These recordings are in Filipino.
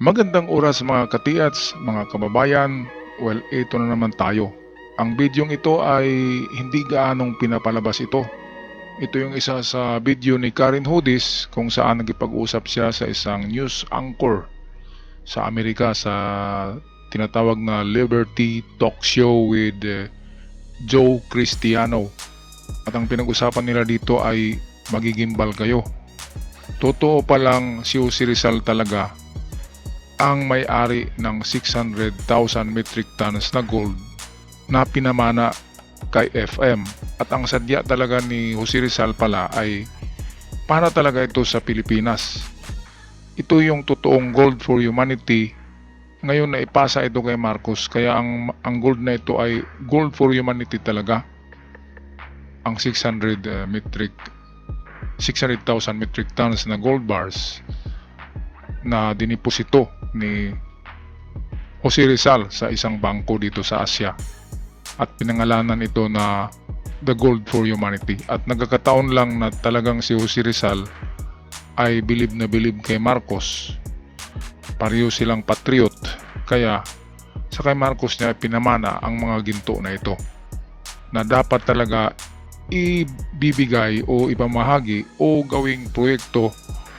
Magandang oras mga katiats, mga kababayan. Well, ito na naman tayo. Ang bidyong ito ay hindi gaanong pinapalabas ito. Ito yung isa sa video ni Karen Hodis kung saan nagipag-usap siya sa isang news anchor sa Amerika sa tinatawag na Liberty Talk Show with Joe Cristiano. At ang pinag-usapan nila dito ay magigimbal kayo. Totoo palang si Jose Rizal talaga ang may-ari ng 600,000 metric tons na gold na pinamana kay FM. At ang sadya talaga ni Jose Rizal pala ay para talaga ito sa Pilipinas. Ito yung totoong gold for humanity. Ngayon na ipasa ito kay Marcos, kaya ang gold na ito ay gold for humanity talaga. Ang 600,000 metric tons na gold bars na diniposito ni Jose Rizal sa isang bangko dito sa Asia at pinangalanan ito na The Gold for Humanity. At nagkakataon lang na talagang si Jose Rizal ay bilib na bilib kay Marcos. Pareho silang patriot, kaya sa kay Marcos niya pinamana ang mga ginto na ito na dapat talaga ibibigay o ipamahagi o gawing proyekto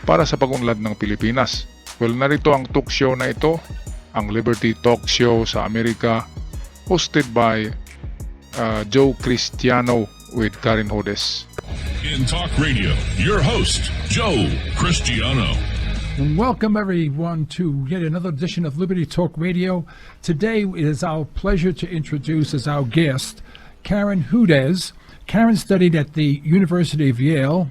para sa pag-unlad ng Pilipinas. Well, narito ang talk show na ito, ang Liberty Talk Show sa Amerika, hosted by Joe Cristiano with Karen Hodis. In Talk Radio, your host, Joe Cristiano. Welcome everyone to yet another edition of Liberty Talk Radio. Today it is our pleasure to introduce as our guest Karen Hodis. Karen studied at the University of Yale,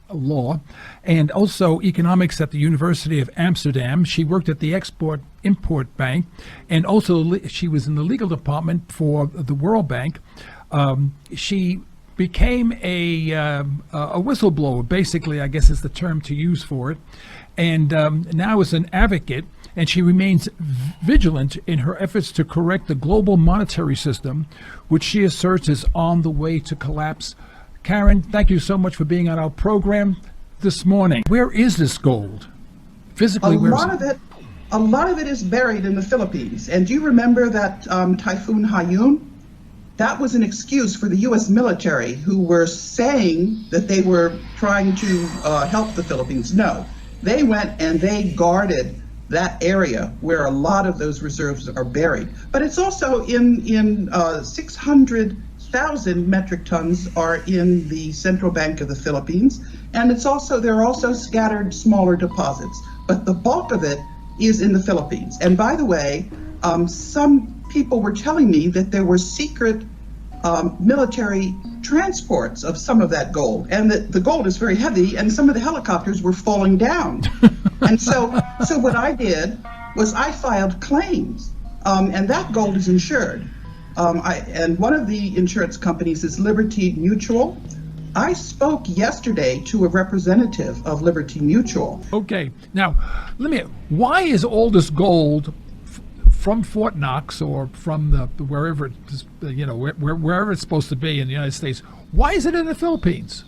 law, and also economics at the University of Amsterdam. She worked at the Export-Import Bank, and also she was in the legal department for the World Bank. She became a whistleblower, basically, I guess is the term to use for it, and now is an advocate, and she remains vigilant in her efforts to correct the global monetary system, which she asserts is on the way to collapse. Karen, thank you so much for being on our program this morning. Where is this gold? Physically, a lot of it is buried in the Philippines. And do you remember that Typhoon Haiyan? That was an excuse for the U.S. military, who were saying that they were trying to help the Philippines. No, they went and they guarded that area where a lot of those reserves are buried. But it's also in 600,000 metric tons are in the Central Bank of the Philippines, and there are also scattered smaller deposits, but the bulk of it is in the Philippines. And by the way, some people were telling me that there were secret military transports of some of that gold, and that the gold is very heavy, and some of the helicopters were falling down. And so what I did was I filed claims, and that gold is insured. And one of the insurance companies is Liberty Mutual. I spoke yesterday to a representative of Liberty Mutual. Okay, now why is all this gold from Fort Knox or from wherever wherever it's supposed to be in the United States? Why is it in the Philippines?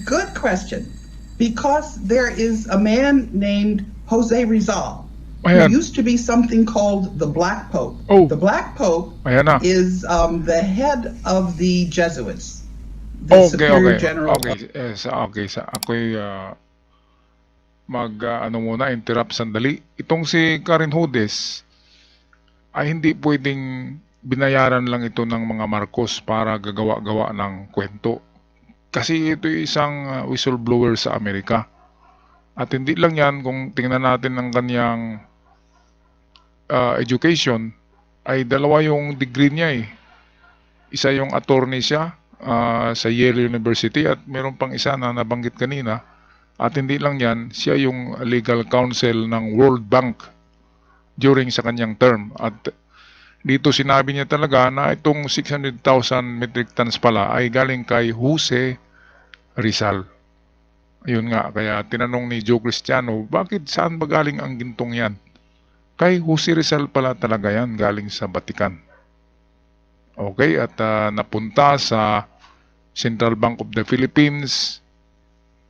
Good question. Because there is a man named Jose Rizal, who used to be something called the Black Pope. Oh. The Black Pope is the head of the Jesuits, the Superior General. Ako'y interrupt sandali. Itong si Karen Hodis ay hindi pwedeng binayaran lang ito ng mga Marcos para gagawa-gawa ng kwento. Kasi ito isang whistleblower sa Amerika. At hindi lang yan, kung tingnan natin ng kanyang education, ay dalawa yung degree niya eh. Isa yung attorney siya sa Yale University, at meron pang isa na nabanggit kanina. At hindi lang yan, siya yung legal counsel ng World Bank during sa kanyang term. At dito sinabi niya talaga na itong 600,000 metric tons pala ay galing kay Jose Rizal. Ayun nga, kaya tinanong ni Joe Cristiano, saan ba galing ang gintong yan? Kay Jose Rizal pala talaga yan, galing sa Vatican. Okay, at napunta sa Central Bank of the Philippines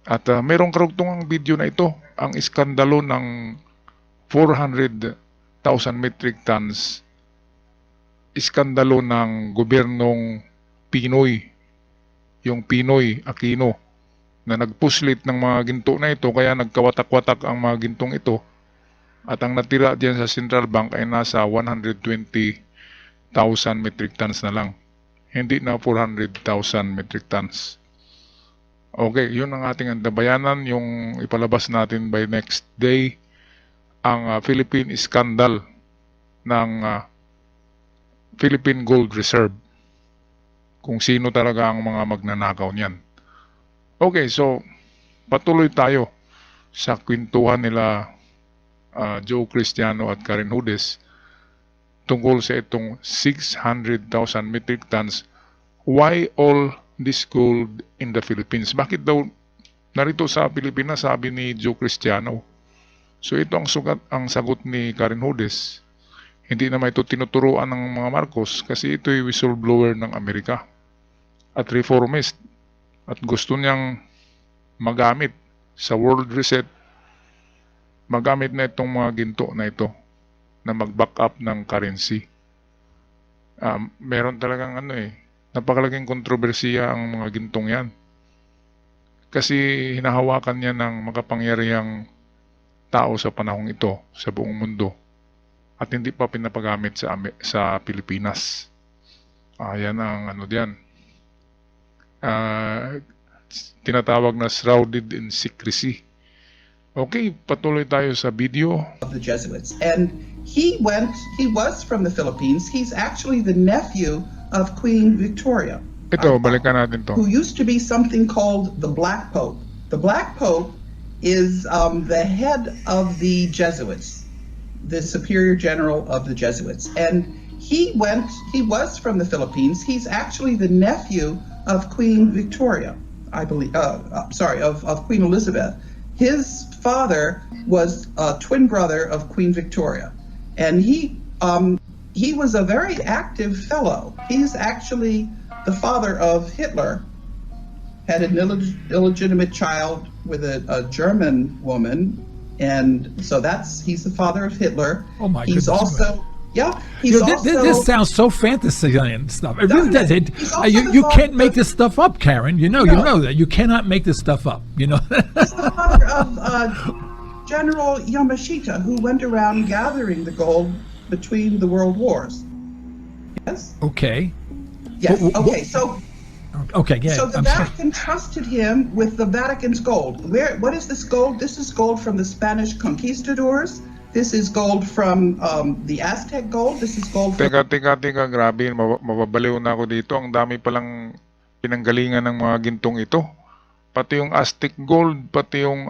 At merong karugtungang video na ito, ang iskandalo ng 400,000 metric tons, iskandalo ng gobyernong Pinoy, yung Pinoy Aquino, na nagpuslit ng mga ginto na ito, kaya nagkawatak-watak ang mga gintong ito. At ang natira diyan sa Central Bank ay nasa 120,000 metric tons na lang. Hindi na 400,000 metric tons. Okay, yun ang ating antabayanan. Yung ipalabas natin by next day, ang Philippine Scandal ng Philippine Gold Reserve. Kung sino talaga ang mga magnanakaw niyan. Okay, so patuloy tayo sa kwentuhan nila Joe Cristiano at Karen Hudes tungkol sa itong 600,000 metric tons. Why all this gold in the Philippines? Bakit daw narito sa Pilipinas, sabi ni Joe Cristiano? So ito ang sagot ni Karen Hudes. Hindi naman ito tinuturuan ng mga Marcos kasi ito'y whistleblower ng Amerika at reformist at gusto niyang magamit sa world reset, magamit na itong mga ginto na ito na mag-back up ng currency. Meron talagang napakalaking kontrobersiya ang mga gintong yan. Kasi hinahawakan niya ng makapangyarihang tao sa panahong ito sa buong mundo at hindi pa pinapagamit sa Pilipinas. Yan ang diyan. Tinatawag na shrouded in secrecy. Okay, patuloy tayo sa video. Of the Jesuits. And he was from the Philippines. He's actually the nephew of Queen Victoria. Ito, balikan natin to. Who used to be something called the Black Pope. The Black Pope is the head of the Jesuits, the superior general of the Jesuits. And he was from the Philippines. He's actually the nephew of Queen Victoria, I believe, of Queen Elizabeth. His father was a twin brother of Queen Victoria, and he was a very active fellow. He's actually the father of Hitler, had an illegitimate child with a German woman, and so he's the father of Hitler. Oh my He's goodness. also he's This sounds so fantasy and stuff. It really does. He's also You the can't father- make this stuff up, Karen. You know that. You cannot make this stuff up. He's the father of General Yamashita, who went around gathering the gold between the world wars. Yes? Okay. Yes. Wh- wh- Okay, so Okay. Yeah. the I'm sorry. Vatican trusted him with the Vatican's gold. What is this gold? This is gold from the Spanish conquistadors. This is gold from the Aztec gold. This is gold from Teka, grabe, mababaliw na ako dito. Ang dami palang pinanggalingan ng mga gintong ito. Pati yung Aztec gold, pati yung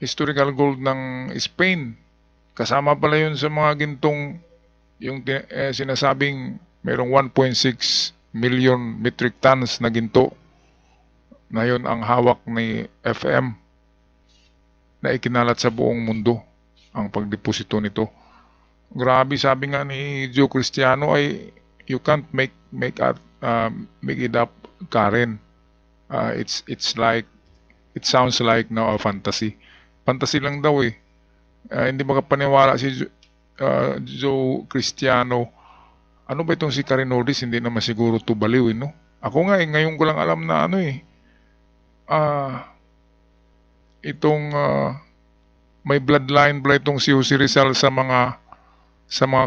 historical gold ng Spain. Kasama pala yun sa mga gintong yung sinasabing mayroong 1.6 million metric tons na ginto na yun ang hawak ni FM na ikinalat sa buong mundo ang pagdeposito nito. Grabe, sabi nga ni Joe Cristiano ay you can't make it up, Karen. It sounds like now a fantasy. Fantasy lang daw eh. Hindi makapaniwala si Joe Cristiano. Ano ba itong si Karen Hudes? Hindi naman siguro to baliw, no? Ako nga ngayon ko lang alam na itong may bloodline pala itong si Jose Rizal sa mga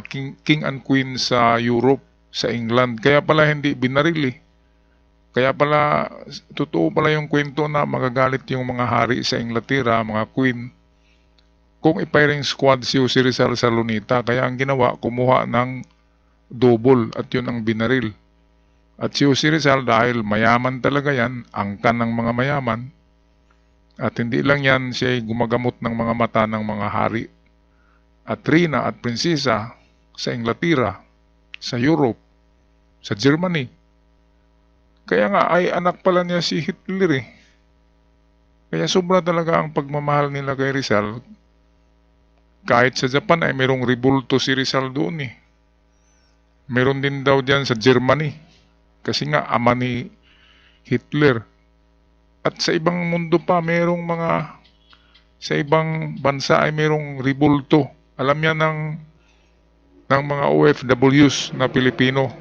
king and queen sa Europe, sa England. Kaya pala hindi binaril eh. Kaya pala totoo pala yung kwento na magagalit yung mga hari sa Inglaterra, mga queen, kung i-firing squad si Jose Rizal sa Lunita. Kaya ang ginawa, kumuha ng double at yun ang binaril. At si Jose Rizal, dahil mayaman talaga yan, angkan ng mga mayaman, at hindi lang yan, siya ay gumagamot ng mga mata ng mga hari at rina at prinsesa sa Inglaterra, sa Europe, sa Germany. Kaya nga ay anak pala niya si Hitler eh. Kaya sobra talaga ang pagmamahal nila kay Rizal. Kahit sa Japan ay merong rebulto si Rizal doon eh. Meron din daw diyan sa Germany. Kasi nga ama ni Hitler. At sa ibang mundo pa, sa ibang bansa ay merong ribulto. Alam yan ng mga OFWs na Pilipino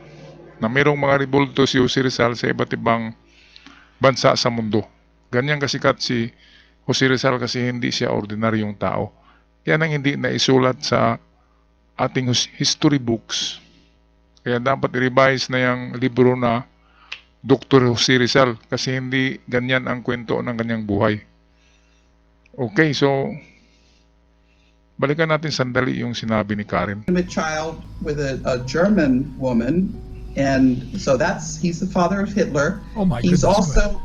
na merong mga ribulto si Jose Rizal sa iba't ibang bansa sa mundo. Ganyan kasikat si Jose Rizal kasi hindi siya ordinaryong tao. Yan ang hindi naisulat sa ating history books. Kaya dapat i-revise na yung libro na Dr. Jose Rizal kasi hindi ganyan ang kwento ng kanyang buhay. Okay, so balikan natin sandali yung sinabi ni Karen. Child with a German woman, and so he's the father of Hitler. Oh my He's goodness. also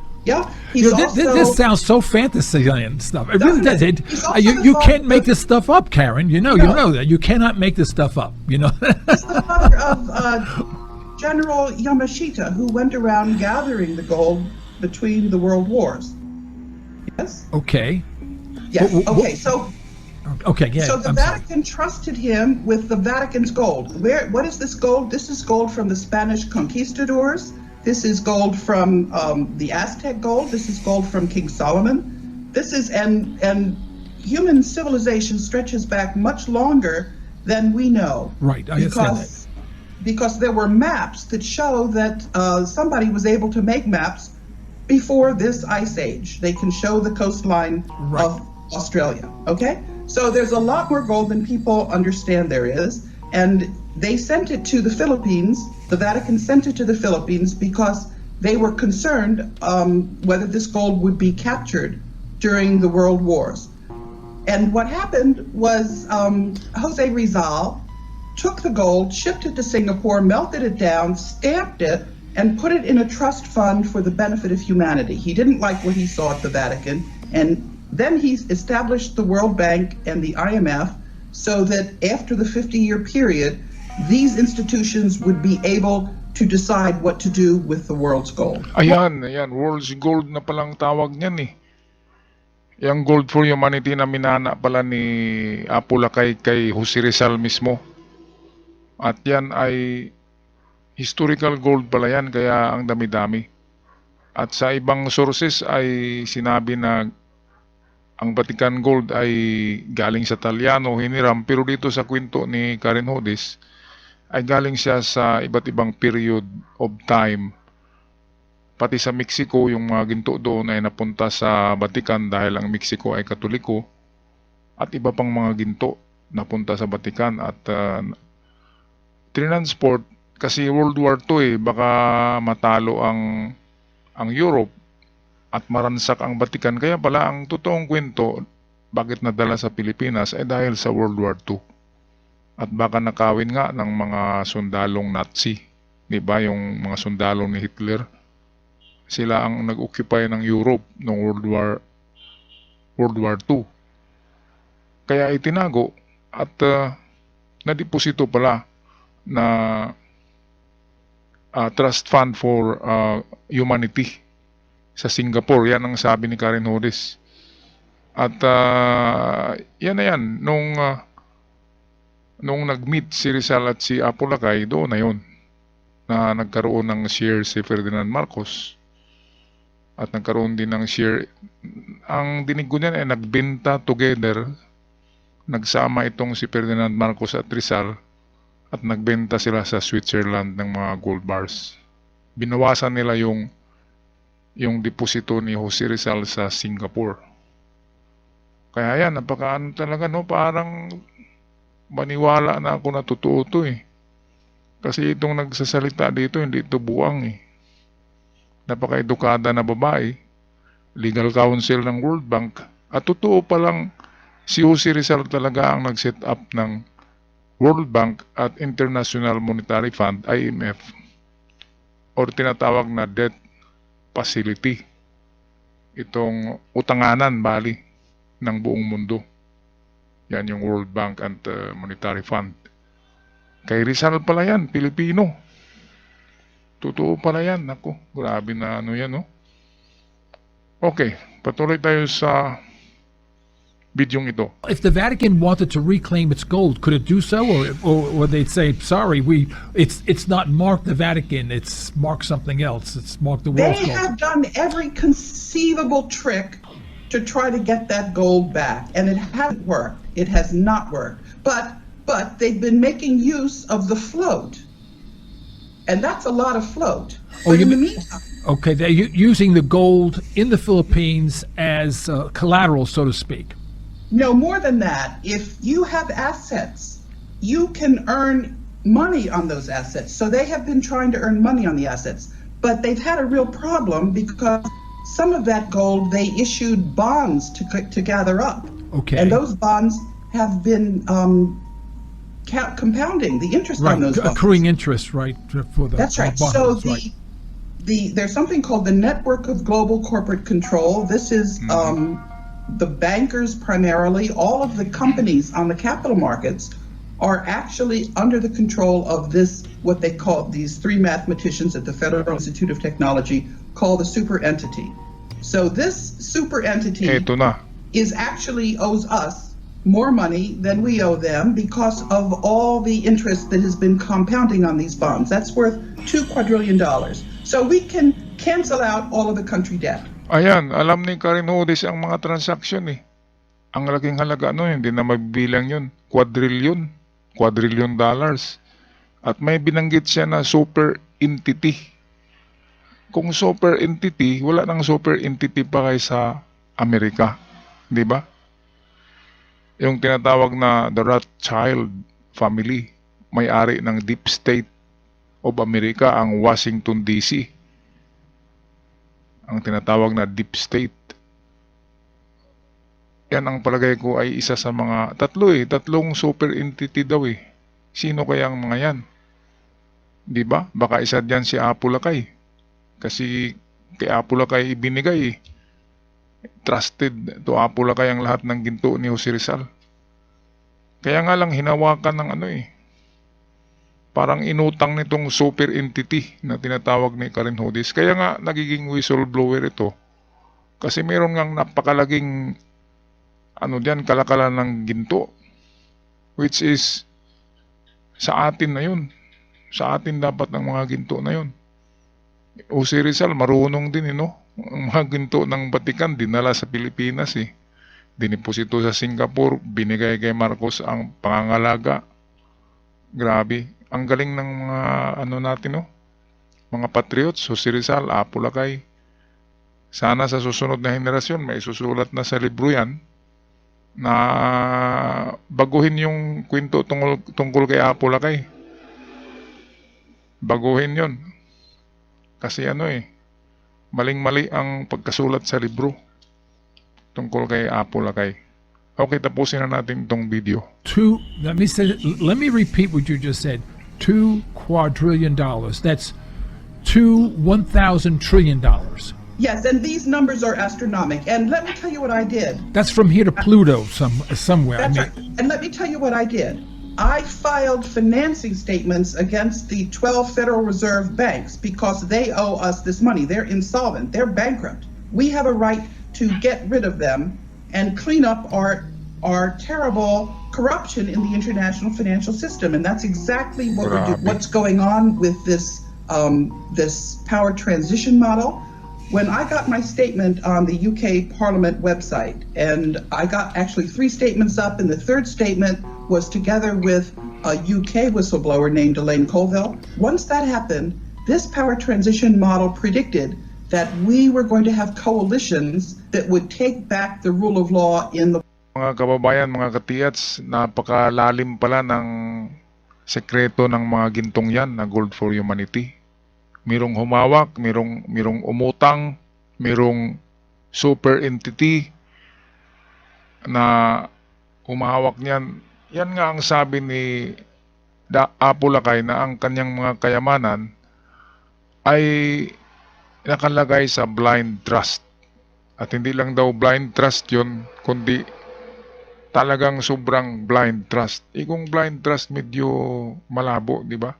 he's This sounds so fantasy and stuff. It really does. Doesn't it? He's also You the can't father- make this stuff up, Karen. You know that. You cannot make this stuff up. he's the father of General Yamashita, who went around gathering the gold between the world wars. Yes. Okay. Yes. Wh- wh- Okay. So Yeah. So the I'm sorry. Vatican trusted him with the Vatican's gold. What is this gold? This is gold from the Spanish conquistadors. This is gold from the Aztec gold. This is gold from King Solomon. This is and human civilization stretches back much longer than we know. Right, I understand that. Because there were maps that show that somebody was able to make maps before this ice age. They can show the coastline Right. of Australia. Okay, so there's a lot more gold than people understand there is, and they sent it to the Philippines. The Vatican sent it to the Philippines because they were concerned whether this gold would be captured during the world wars. And what happened was Jose Rizal took the gold, shipped it to Singapore, melted it down, stamped it, and put it in a trust fund for the benefit of humanity. He didn't like what he saw at the Vatican, and then he established the World Bank and the IMF so that after the 50-year period, these institutions would be able to decide what to do with the world's gold. Ayan, World's Gold na palang tawag niyan eh. Yung Gold for Humanity na minana pala ni Apula kay Jose Rizal mismo. At yan ay historical gold pala yan, kaya ang dami-dami. At sa ibang sources ay sinabi na ang Vatican Gold ay galing sa Talyano, hiniram, pero dito sa kwento ni Karen Hodis ay galing siya sa iba't ibang period of time. Pati sa Mexico, yung mga ginto doon ay napunta sa Vatican dahil ang Mexico ay Katoliko, at iba pang mga ginto napunta sa Vatican at transport kasi World War II baka matalo ang Europe at maransak ang Vatican. Kaya pala ang totoong kwento bakit nadala sa Pilipinas ay dahil sa World War II. At baka nakawin nga ng mga sundalong Nazi. Diba yung mga sundalo ni Hitler? Sila ang nag-occupy ng Europe noong World War II. Kaya itinago at nadiposito pala na Trust Fund for Humanity sa Singapore. Yan ang sabi ni Karen Hodis. At yan na yan. Nung nag-meet si Rizal at si Apolacay, doon na yun na nagkaroon ng share si Ferdinand Marcos. At nagkaroon din ng share. Ang dinig ko niyan ay nagbenta together. Nagsama itong si Ferdinand Marcos at Rizal at nagbenta sila sa Switzerland ng mga gold bars. Binawasan nila yung deposito ni Jose Rizal sa Singapore. Kaya yan, napakaano talaga, no? Parang maniwala na ako na totoo to eh. Kasi itong nagsasalita dito, hindi ito buwang eh. Napaka-edukada na babae, legal counsel ng World Bank, at totoo palang si Jose Rizal talaga ang nag-set up ng World Bank at International Monetary Fund, IMF, or tinatawag na debt facility. Itong utanganan, bali, ng buong mundo. Yan yung World Bank and Monetary Fund. Kay Rizal pala yan, Pilipino. Totoo pala yan. Ako, grabe na ano yan, no? Okay, patuloy tayo sa bidyong ito. If the Vatican wanted to reclaim its gold, could it do so, or they'd say, "Sorry, it's not marked the Vatican; it's marked something else. It's marked the world's They gold." have done every conceivable trick to try to get that gold back, and it hasn't worked. It has not worked. But they've been making use of the float, and that's a lot of float. Oh, But you in the mean- meantime, Okay, they're using the gold in the Philippines as collateral, so to speak. no more than that. If you have assets, you can earn money on those assets. So they have been trying to earn money on the assets, but they've had a real problem because some of that gold they issued bonds to gather up. Okay. And those bonds have been compounding the interest Right, on those bonds. accruing interest, right, for the That's right. bond So holders, right. there's something called the Network of Global Corporate Control. This is the bankers primarily. All of the companies on the capital markets are actually under the control of this, what they call these three mathematicians at the Federal Institute of Technology, called the super entity. So this super entity Ito na. is actually owes us more money than we owe them because of all the interest that has been compounding on these bonds. That's worth $2 quadrillion. So we can cancel out all of the country debt. Ayan, alam ni Karen Hodes ang mga transaction eh. Ang laking halaga hindi na mabibilang yun. Quadrillion dollars. At may binanggit siya na super entity. Kung super entity, wala nang super entity pa kay sa Amerika. Di ba? Yung tinatawag na the Rothschild family, may-ari ng Deep State of America, ang Washington DC. Ang tinatawag na Deep State. Yan ang palagay ko ay isa sa mga tatlong super entity daw eh. Sino kaya ang mga yan? Di ba? Baka isa diyan si Apo Lakay. Kasi kay Apo Lakay ibinigay eh. Trusted to Apo Lakay ang lahat ng ginto ni Jose Rizal. Kaya nga lang hinawakan ng parang inutang nitong super entity na tinatawag ni Karen Hodes. Kaya nga nagiging whistleblower ito. Kasi meron ngang napakalaging kalakalan ng ginto. Which is sa atin na yun. Sa atin dapat ng mga ginto na yun. Jose Rizal marunong din ang mga ginto ng Vatican dinala sa Pilipinas eh. Diniposito sa Singapore, binigay kay Marcos ang pangangalaga. Grabe. Ang galing ng mga natin mga patriots, Jose Rizal, Apo Lakay. Sana sa susunod na henerasyon may susulat na sa libro yan na baguhin yung kwento tungkol kay Apo Lakay. Baguhin yon. Kasi maling-mali ang pagkasulat sa libro tungkol kay Apo Lakay. Okay, tapusin na natin itong video. Let me repeat what you just said. $2 quadrillion. That's $1,000 trillion. Yes, and these numbers are astronomical. And let me tell you what I did. That's from here to Pluto somewhere. That's right. And let me tell you what I did. I filed financing statements against the 12 Federal Reserve banks because they owe us this money. They're insolvent. They're bankrupt. We have a right to get rid of them and clean up our terrible corruption in the international financial system. And that's exactly what we're doing. What's going on with this power transition model. When I got my statement on the UK Parliament website, and I got actually 3 statements up, and the third statement was together with a UK whistleblower named Elaine Colville. Once that happened, this power transition model predicted that we were going to have coalitions that would take back the rule of law in the... Mga kababayan, mga katiyats, napakalalim pala ng sekreto ng mga gintong yan na Gold for Humanity. Mirong humawak, mirong umutang, mirong super entity na humahawak niyan. Yan nga ang sabi ni Apo Lakay na ang kanyang mga kayamanan ay nakalagay sa blind trust. At hindi lang daw blind trust yun, kundi talagang sobrang blind trust. Kung blind trust medyo malabo, di ba?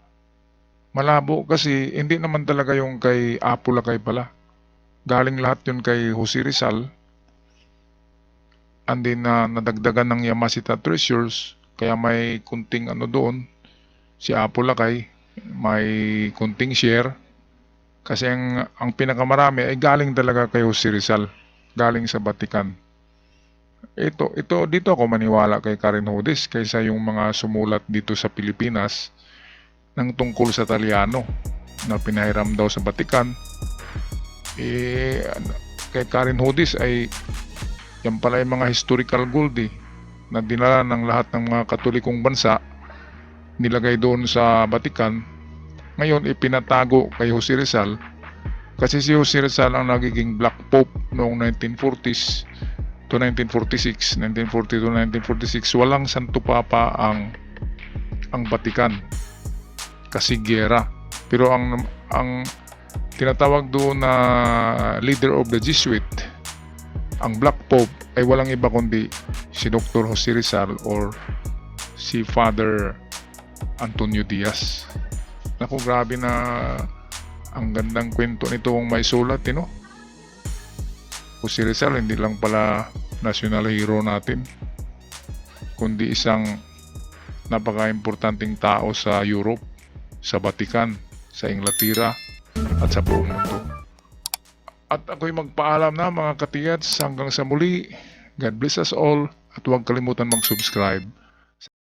Malabo kasi hindi naman talaga yung kay Apo Lakay pala. Galing lahat yun kay Jose Rizal. and then nadagdagan ng Yamashita Treasures, kaya may kunting ano doon, si Apo Lakay, may kunting share, kasi ang pinakamarami ay galing talaga kay Jose Rizal, galing sa Vatican. Dito ako maniwala kay Karen Hudes kaysa yung mga sumulat dito sa Pilipinas ng tungkol sa Talyano na pinahiram daw sa Vatican. Kay Karen Hudes ay yan pala yung mga historical gold na dinala ng lahat ng mga Katolikong bansa, nilagay doon sa Vatican. Ngayon ipinatago kay Jose Rizal kasi si Jose Rizal ang nagiging Black Pope noong 1940s to 1946, 1940 to 1946. Walang Santo Papa ang Vatican kasi giyera. Pero ang tinatawag doon na leader of the Jesuit, ang Black Pope, ay walang iba kundi si Dr. Jose Rizal or si Father Antonio Diaz. Naku, grabe na ang gandang kwento nitong may sulat, no? Jose Rizal hindi lang pala national hero natin, kundi isang napaka-importanting tao sa Europe, sa Vatican, sa Inglaterra, at sa buong mundo. At ako'y magpaalam na mga katiyats, hanggang sa muli. God bless us all, at huwag kalimutan mag-subscribe